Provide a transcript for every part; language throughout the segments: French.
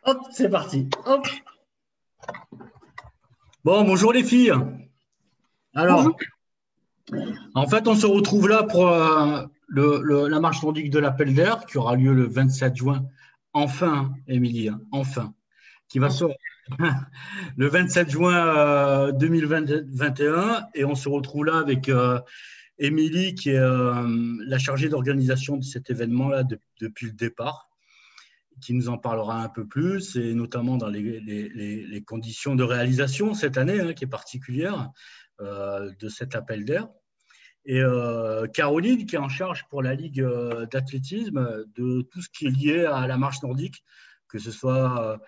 Hop, c'est parti. Hop. Bon, bonjour les filles. Bonjour. Alors, en fait, on se retrouve là pour la marche nordique de l'Appel d'Air qui aura lieu le 27 juin. Enfin, Émilie, hein, enfin, qui va se le 27 juin 2021. Et on se retrouve là avec Émilie, qui est la chargée d'organisation de cet événement-là depuis le départ, qui nous en parlera un peu plus, et notamment dans les conditions de réalisation cette année, hein, qui est particulière, de cet appel d'air. Et Caroline, qui est en charge pour la Ligue d'athlétisme, de tout ce qui est lié à la marche nordique, que ce soit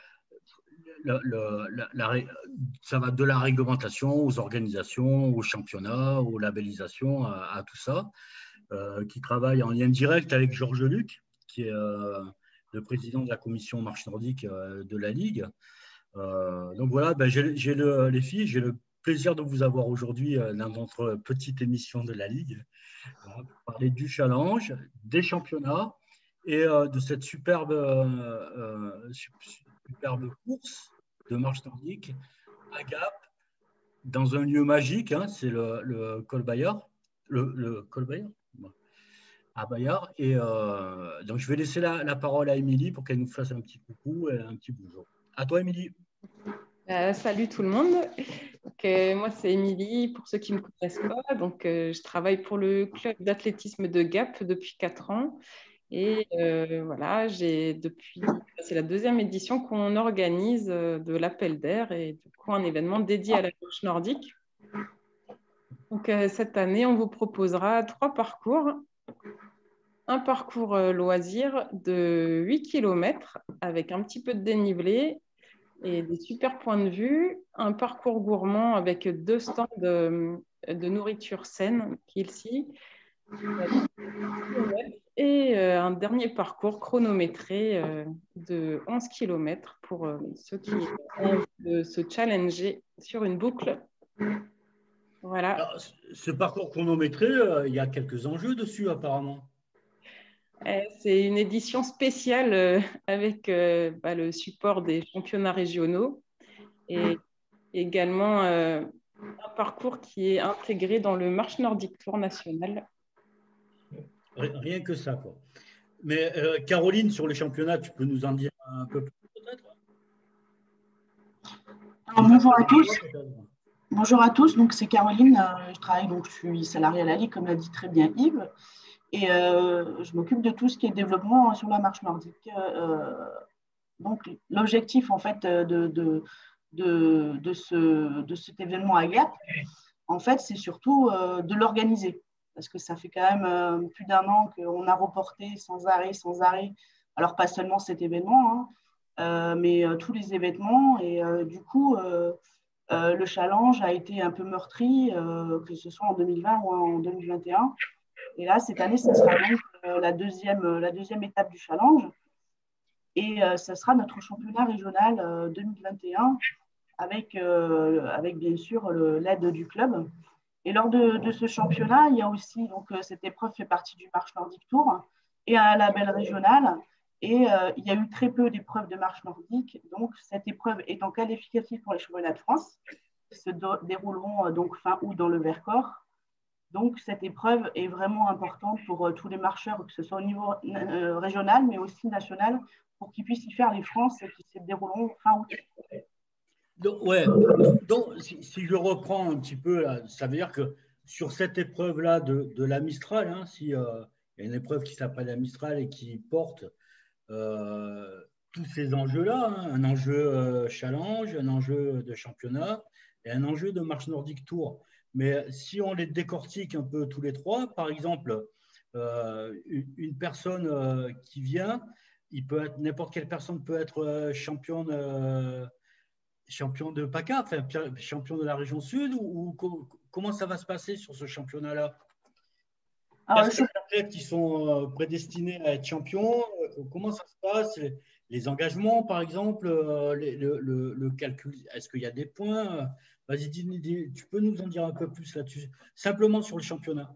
ça va de la réglementation aux organisations, aux championnats, aux labellisations, à tout ça, qui travaille en lien direct avec Georges Luc, qui est le président de la commission marche nordique de la Ligue. Donc voilà, ben les filles, j'ai le plaisir de vous avoir aujourd'hui dans notre petite émission de la Ligue, voilà, pour parler du challenge, des championnats et de cette superbe course de marche nordique à Gap, dans un lieu magique, hein, c'est le Col Bayard, le Col Bayard à Bayard. Et donc, je vais laisser la parole à Émilie pour qu'elle nous fasse un petit coucou et un petit bonjour. À toi, Émilie. Salut tout le monde. Moi, c'est Émilie, pour ceux qui ne me connaissent pas. Je travaille pour le club d'athlétisme de Gap depuis 4 ans. Et voilà, c'est la deuxième édition qu'on organise de l'Appel d'Air et du coup, un événement dédié à la marche nordique. Cette année, on vous proposera 3 parcours. Un parcours loisir de 8 km avec un petit peu de dénivelé et des super points de vue, un parcours gourmand avec 2 stands de nourriture saine, Kilsi, et un dernier parcours chronométré de 11 km pour ceux qui ont envie de se challenger sur une boucle. Voilà. Alors, ce parcours chronométré, il y a quelques enjeux dessus, apparemment. C'est une édition spéciale avec le support des championnats régionaux et également un parcours qui est intégré dans le Marche Nordique Tour national. Rien que ça, quoi. Mais Caroline, sur les championnats, tu peux nous en dire un peu plus, peut-être? Bonjour à tous. Bonjour à tous, donc c'est Caroline, je suis salariée à la Ligue, comme l'a dit très bien Yves, et je m'occupe de tout ce qui est développement sur la marche nordique. Donc l'objectif en fait de cet événement à Gap, en fait, c'est surtout de l'organiser, parce que ça fait quand même plus d'1 an qu'on a reporté sans arrêt, alors pas seulement cet événement, hein, mais tous les événements, et du coup, le challenge a été un peu meurtri, que ce soit en 2020 ou en 2021. Et là, cette année, ce sera donc la deuxième étape du challenge. Et ce sera notre championnat régional 2021 avec bien sûr l'aide du club. Et lors de ce championnat, il y a aussi, donc cette épreuve fait partie du Marche Nordique Tour et un label régional. Et il y a eu très peu d'épreuves de marche nordique. Donc, cette épreuve est en qualificatif pour les championnats de France, qui se dérouleront donc fin août dans le Vercors. Donc, cette épreuve est vraiment importante pour tous les marcheurs, que ce soit au niveau régional, mais aussi national, pour qu'ils puissent y faire les France qui se dérouleront fin août. Donc si je reprends un petit peu, là, ça veut dire que sur cette épreuve-là de la Mistral, hein, il y a une épreuve qui s'appelle la Mistral et qui porte tous ces enjeux-là, hein, un enjeu challenge, un enjeu de championnat et un enjeu de marche nordique tour. Mais si on les décortique un peu tous les trois, par exemple, une personne qui vient, n'importe quelle personne peut être champion de PACA, enfin, champion de la région sud, ou comment ça va se passer sur ce championnat-là? Est-ce qu'il y a des athlètes qui sont prédestinés à être champions? Comment ça se passe? Les engagements, par exemple, le calcul, est-ce qu'il y a des points? Vas-y, tu peux nous en dire un peu plus là-dessus, simplement sur le championnat.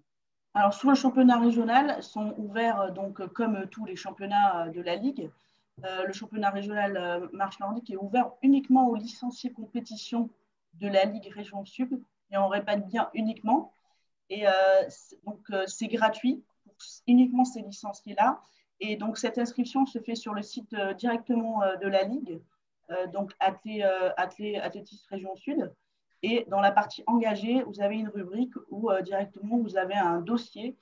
Alors, sur le championnat régional, sont ouverts, donc, comme tous les championnats de la Ligue, le championnat régional marche nordique est ouvert uniquement aux licenciés compétition de la Ligue Région Sud, et on répète bien uniquement. Et donc, c'est gratuit pour uniquement ces licenciés-là. Et donc, cette inscription se fait sur le site directement de la Ligue, donc Athlétisme Région Sud. Et dans la partie engagée, vous avez une rubrique où directement vous avez un dossier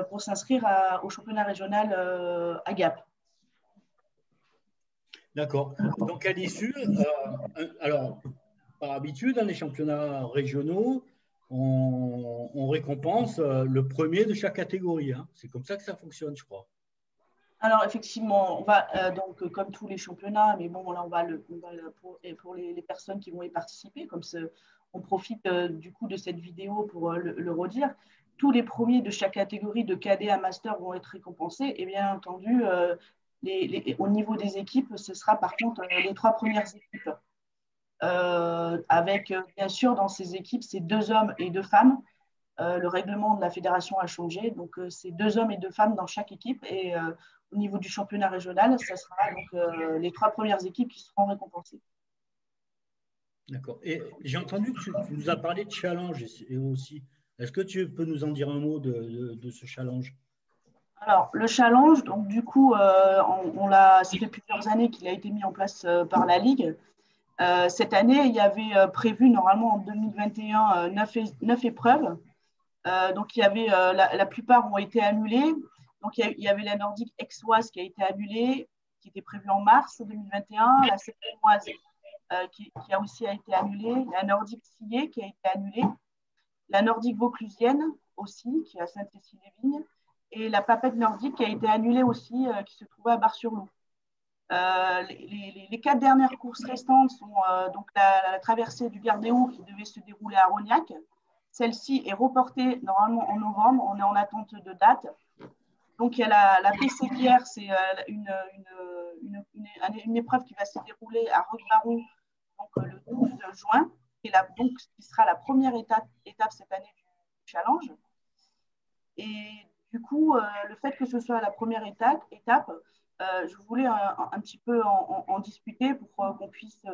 pour s'inscrire au championnat régional à Gap. D'accord. Donc, à l'issue, alors, par habitude, dans les championnats régionaux, on récompense le premier de chaque catégorie. Hein. C'est comme ça que ça fonctionne, je crois. Alors, effectivement, on va, donc, comme tous les championnats, mais bon, là, pour les personnes qui vont y participer, comme on profite du coup de cette vidéo pour le redire, tous les premiers de chaque catégorie de cadet à master vont être récompensés. Et bien entendu, au niveau des équipes, ce sera par contre les 3 premières équipes. Avec, bien sûr, dans ces équipes, c'est 2 hommes et 2 femmes. Le règlement de la fédération a changé, donc c'est 2 hommes et 2 femmes dans chaque équipe. Et au niveau du championnat régional, ça sera donc les 3 premières équipes qui seront récompensées. D'accord. Et j'ai entendu que tu nous as parlé de challenge aussi. Est-ce que tu peux nous en dire un mot de ce challenge? Alors, le challenge, donc du coup, ça fait plusieurs années qu'il a été mis en place par la Ligue. Cette année, il y avait prévu normalement en 2021 9 épreuves. Donc, il y avait, la plupart ont été annulées. Donc, il y avait la nordique aixoise qui a été annulée, qui était prévue en mars 2021, la septémoise qui a aussi été annulée, la nordique sillée qui a été annulée, la nordique vauclusienne aussi, qui est à Sainte-Cécile-les-Vignes, et la papette nordique qui a été annulée aussi, qui se trouvait à Bar-sur-Loup. Les 4 dernières courses restantes sont donc la traversée du Gardéau qui devait se dérouler à Rognac. Celle-ci est reportée normalement en novembre. On est en attente de date. Donc, il y a la PC-Guerre, c'est une épreuve qui va se dérouler à Roquebaron donc, le 12 juin, donc, qui sera la première étape cette année du challenge. Et du coup, le fait que ce soit la première étape, je voulais un petit peu en discuter pour qu'on puisse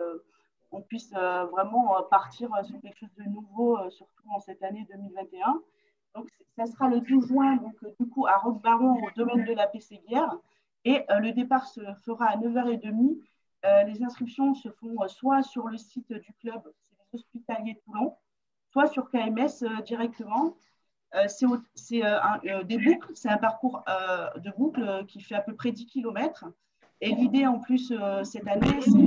vraiment partir sur quelque chose de nouveau, surtout en cette année 2021. Donc, ça sera le 12 juin, donc, du coup, à Roquebaron, au domaine de la PC-Guerre. Et le départ se fera à 9h30. Les inscriptions se font soit sur le site du club, c'est les Hospitaliers de Toulon, soit sur KMS directement. C'est des boucles, c'est un parcours de boucles qui fait à peu près 10 km. Et l'idée, en plus, cette année, c'est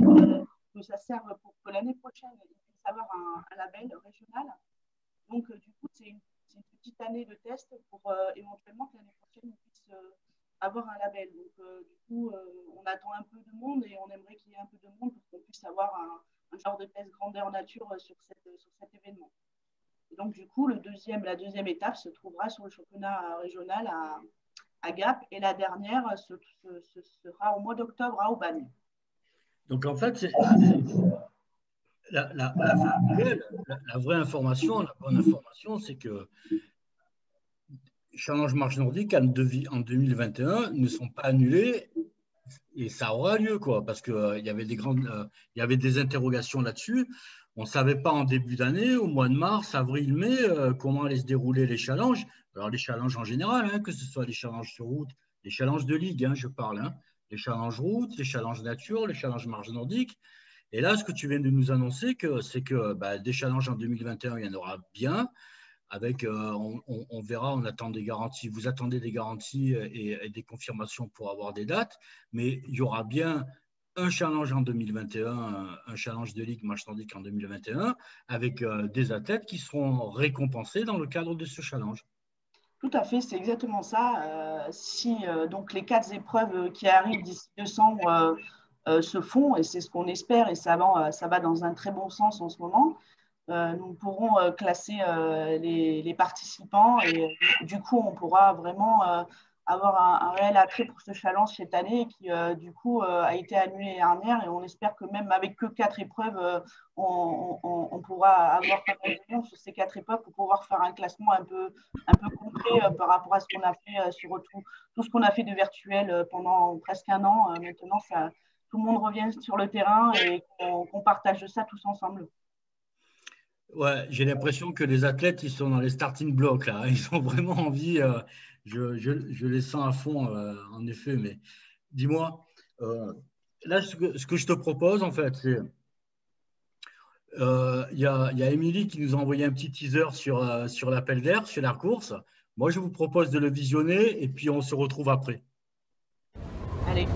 que ça serve pour que l'année prochaine, il puisse avoir un label régional. Donc, du coup, c'est une petite année de test pour éventuellement que l'année prochaine, on puisse avoir un label. Donc, du coup, on attend un peu de monde et on aimerait qu'il y ait un peu de monde pour qu'on puisse avoir un genre de test grandeur nature sur cet événement. Et donc, du coup, la deuxième étape se trouvera sur le championnat régional à Gap et la dernière sera au mois d'octobre à Aubagne. Donc, en fait, la vraie information, la bonne information, c'est que Challenge Marche Nordique en 2021 ne sont pas annulés et ça aura lieu, quoi, parce qu'il y avait des interrogations là-dessus. On ne savait pas en début d'année, au mois de mars, avril, mai, comment allaient se dérouler les challenges. Alors, les challenges en général, hein, que ce soit les challenges sur route, les challenges de ligue, hein, je parle, hein, les challenges route, les challenges nature, les challenges marche nordique. Et là, ce que tu viens de nous annoncer, c'est que des challenges en 2021, il y en aura bien. Avec, on verra, on attend des garanties. Vous attendez des garanties et des confirmations pour avoir des dates, mais il y aura bien un challenge en 2021, un challenge de Ligue Marche Nordique en 2021, avec des athlètes qui seront récompensés dans le cadre de ce challenge. Tout à fait, c'est exactement ça. Si donc les 4 épreuves qui arrivent d'ici décembre se font, et c'est ce qu'on espère, et ça va dans un très bon sens en ce moment, nous pourrons classer les participants et du coup, on pourra vraiment avoir un réel attrait pour ce challenge cette année qui, du coup, a été annulé l'année dernière. Et on espère que même avec que 4 épreuves, on pourra avoir pas mal de monde sur ces 4 épreuves pour pouvoir faire un classement un peu concret par rapport à ce qu'on a fait sur tout ce qu'on a fait de virtuel pendant presque un an. Maintenant, tout le monde revient sur le terrain et qu'on partage ça tous ensemble. Ouais, j'ai l'impression que les athlètes, ils sont dans les starting blocks là. Ils ont vraiment envie. Je les sens à fond, en effet. Mais dis-moi, là, ce que je te propose, en fait, c'est il y a Émilie qui nous a envoyé un petit teaser sur l'appel d'air, sur la course. Moi, je vous propose de le visionner et puis on se retrouve après. Allez.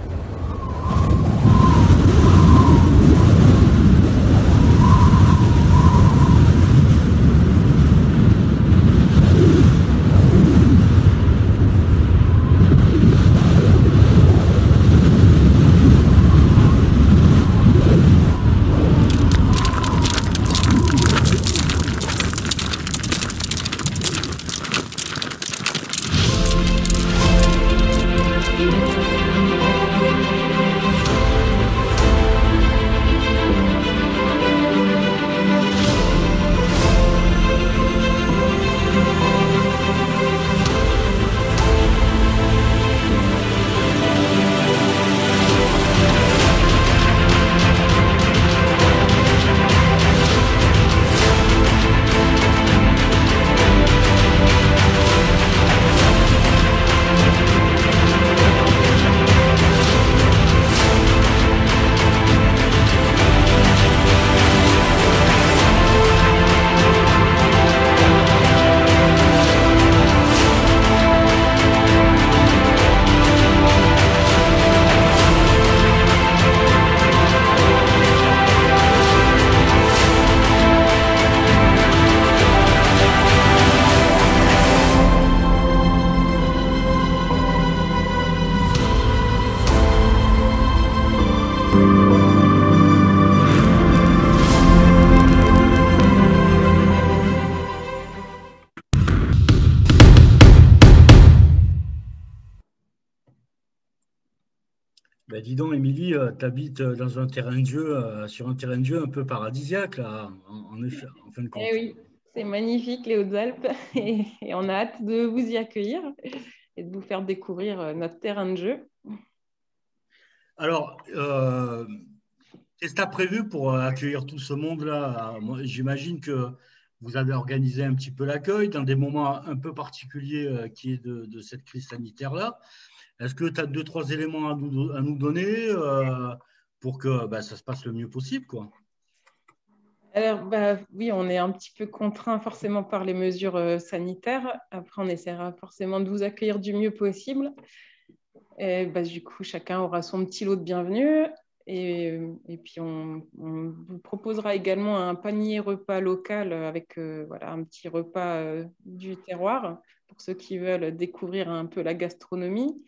Ben, dis donc, Émilie, tu habites dans un terrain de jeu, sur un terrain de jeu un peu paradisiaque, là, en effet, en fin de compte. Eh oui, c'est magnifique, les Hautes-Alpes, et on a hâte de vous y accueillir et de vous faire découvrir notre terrain de jeu. Alors, qu'est-ce que tu as prévu pour accueillir tout ce monde-là? Moi, j'imagine que vous avez organisé un petit peu l'accueil dans des moments un peu particuliers qui est de cette crise sanitaire-là. Est-ce que tu as 2-3 éléments à nous donner pour que ça se passe le mieux possible, quoi? Alors, oui, on est un petit peu contraint forcément par les mesures sanitaires. Après, on essaiera forcément de vous accueillir du mieux possible. Et, du coup, chacun aura son petit lot de bienvenue. Et puis, on vous proposera également un panier repas local avec un petit repas du terroir pour ceux qui veulent découvrir un peu la gastronomie.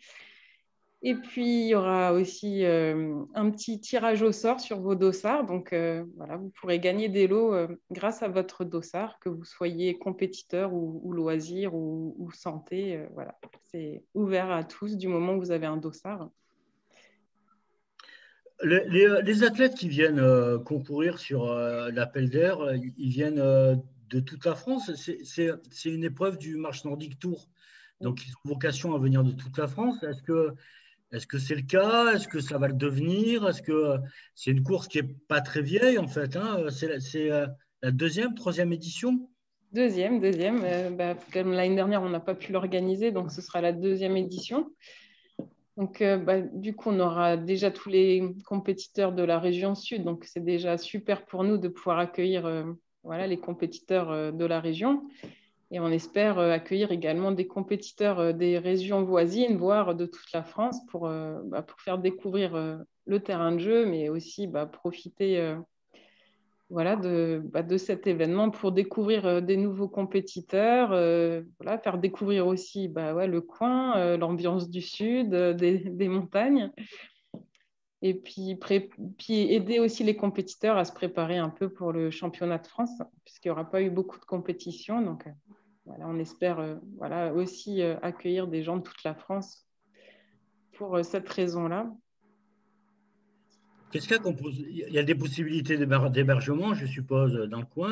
Et puis, il y aura aussi un petit tirage au sort sur vos dossards. Donc, vous pourrez gagner des lots grâce à votre dossard, que vous soyez compétiteur ou loisir ou santé. Voilà, c'est ouvert à tous du moment où vous avez un dossard. Les athlètes qui viennent concourir sur l'appel d'air, ils viennent de toute la France. C'est une épreuve du Marche Nordique Tour. Donc, ils ont vocation à venir de toute la France. Est-ce que c'est le cas? Est-ce que ça va le devenir? Est-ce que c'est une course qui n'est pas très vieille, en fait, hein? C'est la deuxième, troisième édition? Deuxième. Comme l'année dernière, on n'a pas pu l'organiser, donc ce sera la deuxième édition. Donc, du coup, on aura déjà tous les compétiteurs de la région sud. Donc, c'est déjà super pour nous de pouvoir accueillir les compétiteurs de la région. Et on espère accueillir également des compétiteurs des régions voisines, voire de toute la France, pour faire découvrir le terrain de jeu, mais aussi profiter de cet événement pour découvrir des nouveaux compétiteurs, faire découvrir aussi le coin, l'ambiance du sud, des montagnes. Et puis aider aussi les compétiteurs à se préparer un peu pour le championnat de France, puisqu'il n'y aura pas eu beaucoup de compétitions. Donc, voilà, on espère voilà, aussi accueillir des gens de toute la France pour cette raison-là. Qu'est-ce qu'il y a il y a des possibilités d'hébergement, je suppose, dans le coin.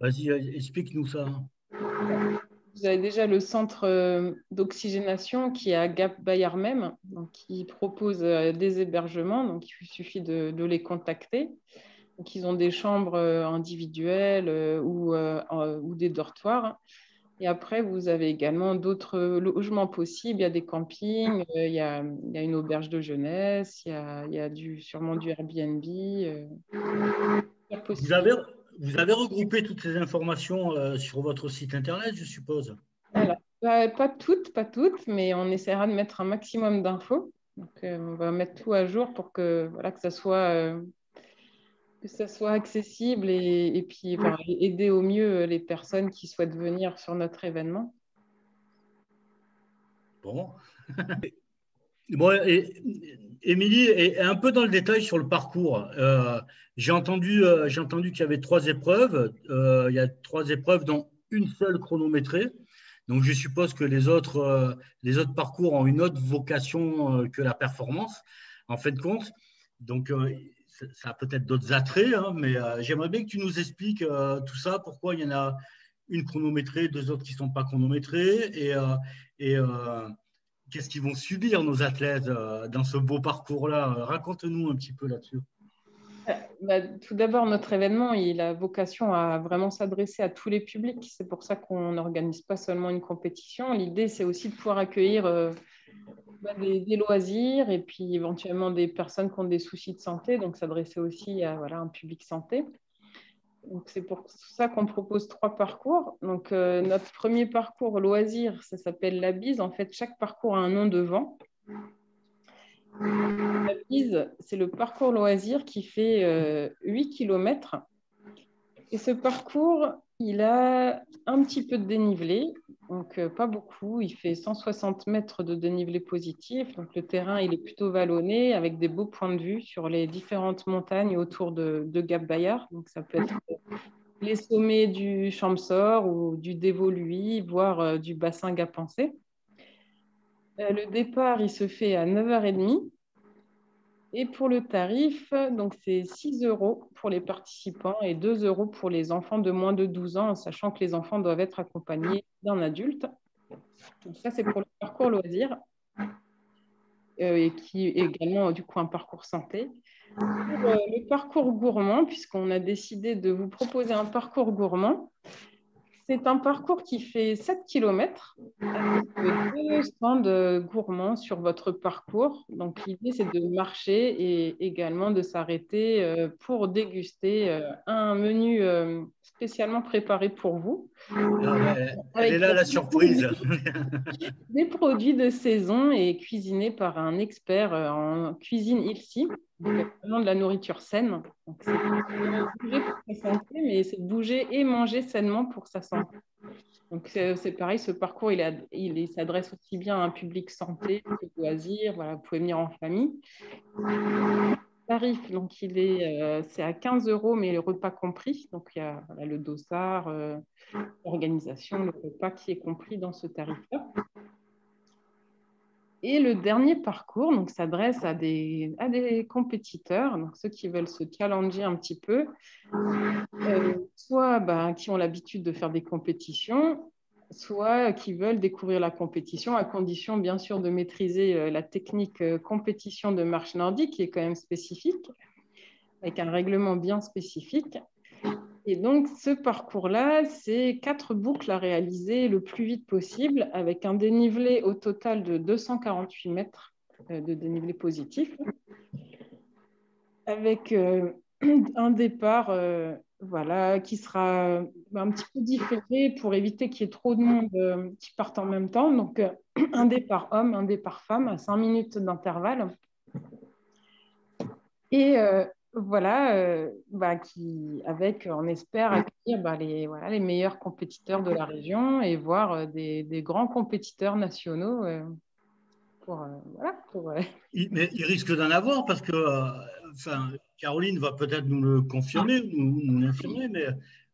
Vas-y, explique-nous ça. Vous avez déjà le centre d'oxygénation qui est à Gap-Bayard même, donc qui propose des hébergements. Donc, il suffit de les contacter. Donc, ils ont des chambres individuelles ou des dortoirs. Et après, vous avez également d'autres logements possibles. Il y a des campings, il y a une auberge de jeunesse, il y a sûrement du Airbnb. Vous avez, vous avez regroupé toutes ces informations sur votre site internet, je suppose. Alors, pas toutes, mais on essaiera de mettre un maximum d'infos. Donc, on va mettre tout à jour pour que, voilà, que ça soit accessible et puis enfin, aider au mieux les personnes qui souhaitent venir sur notre événement. Bon. Bon, Émilie est un peu dans le détail sur le parcours. J'ai entendu qu'il y avait 3 épreuves. Il y a 3 épreuves, dont une seule chronométrée. Donc, je suppose que les autres parcours ont une autre vocation que la performance, en fin de compte. Donc, ça a peut-être d'autres attraits, hein, mais j'aimerais bien que tu nous expliques tout ça, pourquoi il y en a une chronométrée, 2 autres qui ne sont pas chronométrées, et qu'est-ce qu'ils vont subir nos athlètes dans ce beau parcours-là. Raconte-nous un petit peu là-dessus. Tout d'abord, notre événement, il a vocation à vraiment s'adresser à tous les publics. C'est pour ça qu'on n'organise pas seulement une compétition. L'idée, c'est aussi de pouvoir accueillir des loisirs et puis éventuellement des personnes qui ont des soucis de santé, donc s'adresser aussi à voilà, un public santé. Donc, c'est pour ça qu'on propose 3 parcours. Donc, notre premier parcours loisir, ça s'appelle la bise. En fait, chaque parcours a un nom de vent. La bise, c'est le parcours loisir qui fait 8 km. Et ce parcours, il a un petit peu de dénivelé, donc pas beaucoup. Il fait 160 mètres de dénivelé positif. Donc, le terrain, il est plutôt vallonné avec des beaux points de vue sur les différentes montagnes autour de Gap-Bayard. Donc, ça peut être les sommets du Champsaur ou du Dévoluy, voire du bassin Gapençais. Le départ, il se fait à 9h30. Et pour le tarif, donc c'est 6 € pour les participants et 2 € pour les enfants de moins de 12 ans, en sachant que les enfants doivent être accompagnés d'un adulte. Donc ça, c'est pour le parcours loisir et qui est également du coup un parcours santé. Pour le parcours gourmand, puisqu'on a décidé de vous proposer un parcours gourmand, c'est un parcours qui fait 7 km avec 2 stands gourmands sur votre parcours. Donc, l'idée, c'est de marcher et également de s'arrêter pour déguster un menu spécialement préparé pour vous. Elle est là, la surprise. Des produits de saison et cuisinés par un expert en cuisine ici. Donc, vraiment de la nourriture saine. Donc, c'est bouger pour sa santé, mais c'est bouger et manger sainement pour sa santé. Donc, c'est pareil, ce parcours, il s'adresse aussi bien à un public santé que loisir. Voilà, vous pouvez venir en famille. Le tarif, donc, c'est à 15 €, mais le repas compris. Donc, il y a voilà, le dossard, l'organisation, le repas qui est compris dans ce tarif-là. Et le dernier parcours donc, s'adresse à des compétiteurs, donc ceux qui veulent se challenger un petit peu, soit qui ont l'habitude de faire des compétitions, soit qui veulent découvrir la compétition, à condition bien sûr de maîtriser la technique compétition de marche nordique, qui est quand même spécifique, avec un règlement bien spécifique. Et donc, ce parcours-là, c'est 4 boucles à réaliser le plus vite possible, avec un dénivelé au total de 248 mètres de dénivelé positif, avec un départ voilà, qui sera un petit peu différé pour éviter qu'il y ait trop de monde qui partent en même temps. Donc, un départ homme, un départ femme, à 5 minutes d'intervalle. Et voilà, on espère accueillir les meilleurs compétiteurs de la région et voir des grands compétiteurs nationaux Mais il risque d'en avoir parce que Caroline va peut-être nous le confirmer, nous l'infirmer, mais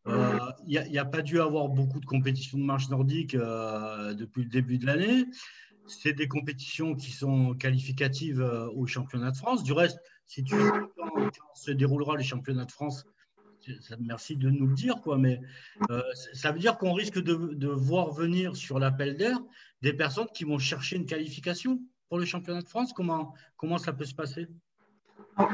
Il n'y a pas dû avoir beaucoup de compétitions de marche nordique depuis le début de l'année. C'est des compétitions qui sont qualificatives au championnat de France. Du reste, si tu sais quand se déroulera le championnat de France, merci de nous le dire, quoi, mais ça veut dire qu'on risque de voir venir sur l'appel d'air des personnes qui vont chercher une qualification pour le championnat de France. Comment ça peut se passer?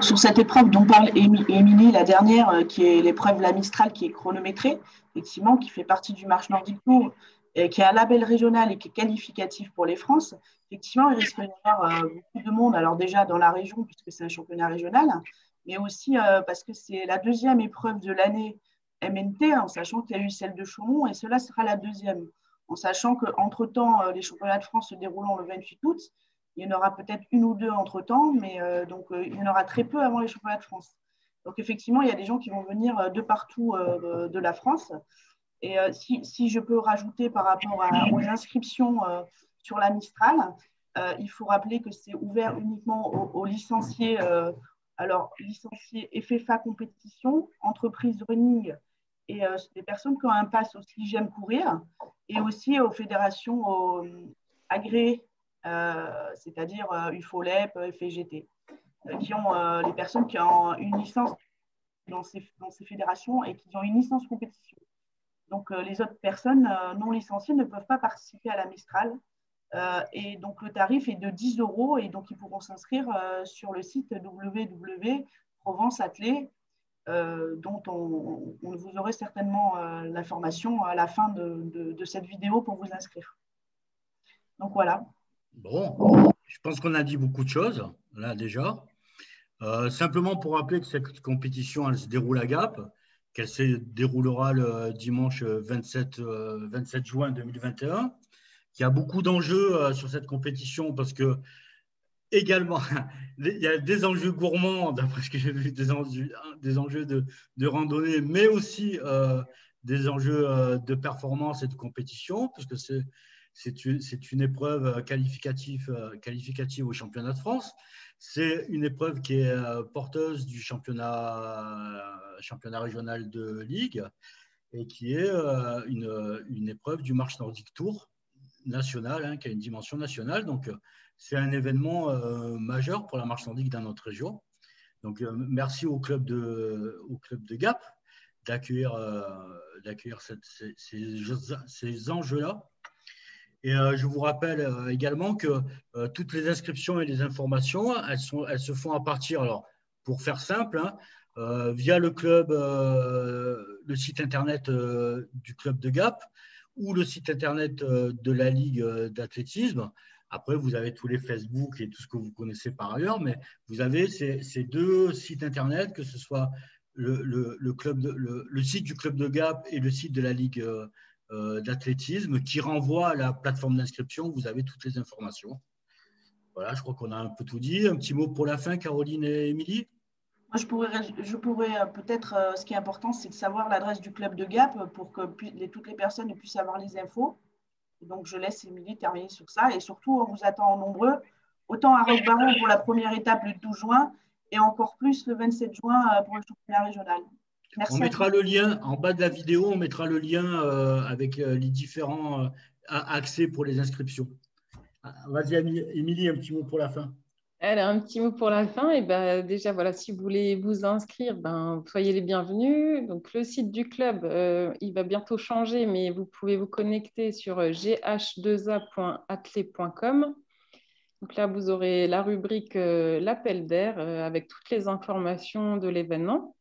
Sur cette épreuve dont parle Émilie, la dernière, qui est l'épreuve La Mistral, qui est chronométrée, effectivement, qui fait partie du Marche Nordique Tour, et qui a un label régional et qui est qualificatif pour les France, effectivement, il risque d'y avoir beaucoup de monde, alors déjà dans la région, puisque c'est un championnat régional, mais aussi parce que c'est la deuxième épreuve de l'année MNT, en sachant qu'il y a eu celle de Chaumont, et cela sera la deuxième, en sachant qu'entre-temps, les championnats de France se dérouleront le 28 août. Il y en aura peut-être une ou deux entre-temps, mais il y en aura très peu avant les championnats de France. Donc, effectivement, il y a des gens qui vont venir de partout de la France. Et si je peux rajouter par rapport aux inscriptions sur la Mistral, il faut rappeler que c'est ouvert uniquement aux licenciés, licenciés FFA compétition, entreprise running et des personnes qui ont un pass aussi j'aime courir, et aussi aux fédérations agréées, c'est-à-dire UFOLEP, FGT, qui ont les personnes qui ont une licence dans ces fédérations et qui ont une licence compétition. Donc, les autres personnes non licenciées ne peuvent pas participer à la Mistral. Et donc, le tarif est de 10 € et donc, ils pourront s'inscrire sur le site www.provence-athlée, dont vous aurez certainement l'information à la fin de cette vidéo pour vous inscrire. Donc, voilà. Bon, je pense qu'on a dit beaucoup de choses, là, déjà. Simplement pour rappeler que cette compétition, elle se déroule à Gap, qu'elle se déroulera le dimanche 27 juin 2021, qu'il y a beaucoup d'enjeux sur cette compétition parce que également, il y a des enjeux gourmands, d'après ce que j'ai vu, des enjeux de randonnée, mais aussi des enjeux de performance et de compétition, puisque c'est une épreuve qualificative au championnat de France. C'est une épreuve qui est porteuse du championnat régional de Ligue et qui est une épreuve du Marche Nordique Tour national, qui a une dimension nationale. Donc, c'est un événement majeur pour la marche nordique dans notre région. Donc, merci au club de Gap d'accueillir ces enjeux-là. Et je vous rappelle également que toutes les inscriptions et les informations, elles se font à partir, alors pour faire simple, via le club, le site internet du club de Gap ou le site internet de la Ligue d'athlétisme. Après, vous avez tous les Facebook et tout ce que vous connaissez par ailleurs, mais vous avez ces deux sites internet, que ce soit le site du club de Gap et le site de la Ligue d'athlétisme, qui renvoie à la plateforme d'inscription. Vous avez toutes les informations. Voilà, je crois qu'on a un peu tout dit. Un petit mot pour la fin, Caroline et Émilie? Je pourrais peut-être, ce qui est important, c'est de savoir l'adresse du club de Gap pour que toutes les personnes puissent avoir les infos. Donc, je laisse Émilie terminer sur ça. Et surtout, on vous attend nombreux, autant à Roquebaron pour la première étape le 12 juin et encore plus le 27 juin pour le championnat régional. Merci. On mettra le lien en bas de la vidéo, on mettra le lien avec les différents accès pour les inscriptions. Vas-y, Émilie, un petit mot pour la fin. Alors, un petit mot pour la fin. Et ben, déjà, voilà, si vous voulez vous inscrire, soyez les bienvenus. Donc, le site du club, il va bientôt changer, mais vous pouvez vous connecter sur gh2a.athlé.com. Donc là, vous aurez la rubrique l'appel d'air avec toutes les informations de l'événement.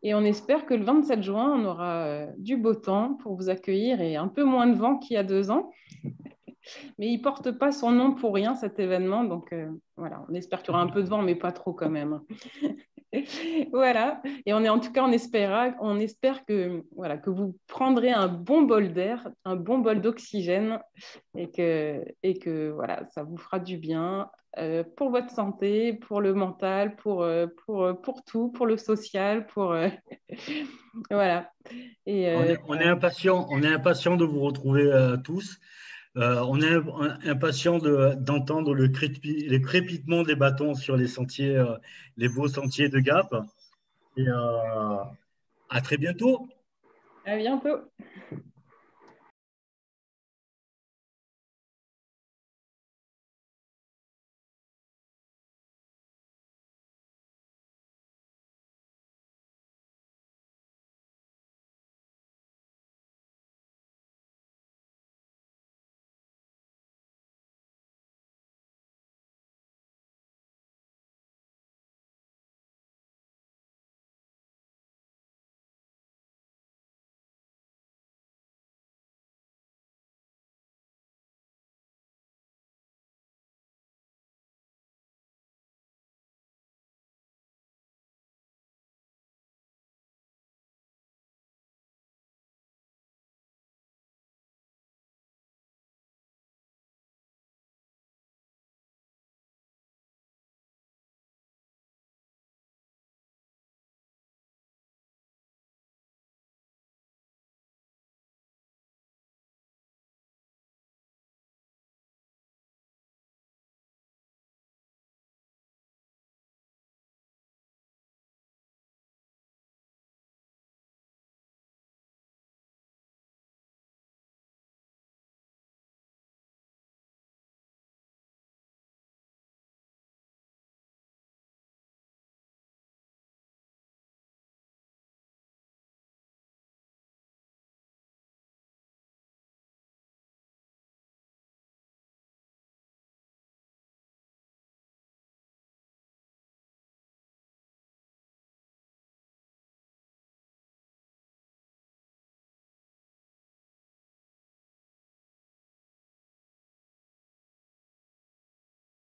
Et on espère que le 27 juin, on aura du beau temps pour vous accueillir et un peu moins de vent qu'il y a 2 ans. Mais il ne porte pas son nom pour rien, cet événement. Donc, voilà, on espère qu'il y aura un peu de vent, mais pas trop quand même. Voilà. Et en tout cas, on espère que vous prendrez un bon bol d'air, un bon bol d'oxygène et que voilà, ça vous fera du bien pour votre santé, pour le mental, pour tout, pour le social, voilà. Et, on est impatient de vous retrouver tous. On est impatient d'entendre les crépitements des bâtons sur les sentiers, les beaux sentiers de Gap. Et à très bientôt. À bientôt.